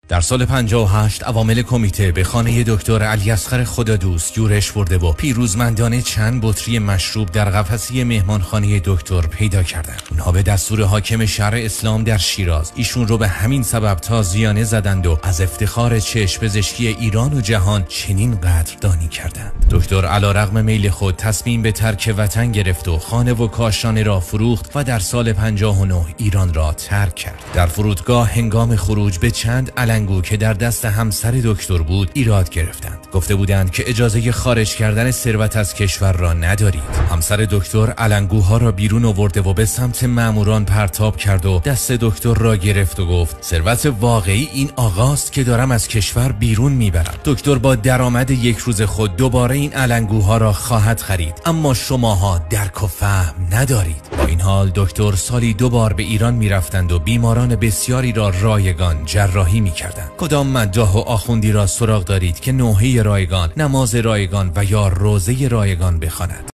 در سال 58 عوامل کمیته به خانه دکتر علیاصغر خدادوست یورش برده و پیروزمندانه چند بطری مشروب در قفسه مهمانخانه دکتر پیدا کردند. اونها به دستور حاکم شهر اسلام در شیراز ایشون رو به همین سبب تازیانه زدند و از افتخار چشم پزشکی ایران و جهان چنین قدردانی کردند. دکتر علیرغم میل خود تصمیم به ترک وطن گرفت و خانه و کاشانه را فروخت و در سال 59 ایران را ترک کرد. در فرودگاه هنگام خروج به چند علنگو که در دست همسر دکتر بود ایراد گرفتند. گفته بودند که اجازه خارج کردن ثروت از کشور را ندارید. همسر دکتر علنگوها را بیرون آورده و به سمت ماموران پرتاب کرد و دست دکتر را گرفت و گفت ثروت واقعی این آقاست که دارم از کشور بیرون میبرم. دکتر با درآمد یک روز خود دوباره این علنگوها را خواهد خرید، اما شماها درک و فهم ندارید. با این حال دکتر سالی 2 بار به ایران میرفتند و بیماران بسیاری را رایگان جراحی میکردند. کدام مداح و آخوندی را سراغ دارید که نوحه رایگان، نماز رایگان و یا روزه رایگان بخواند؟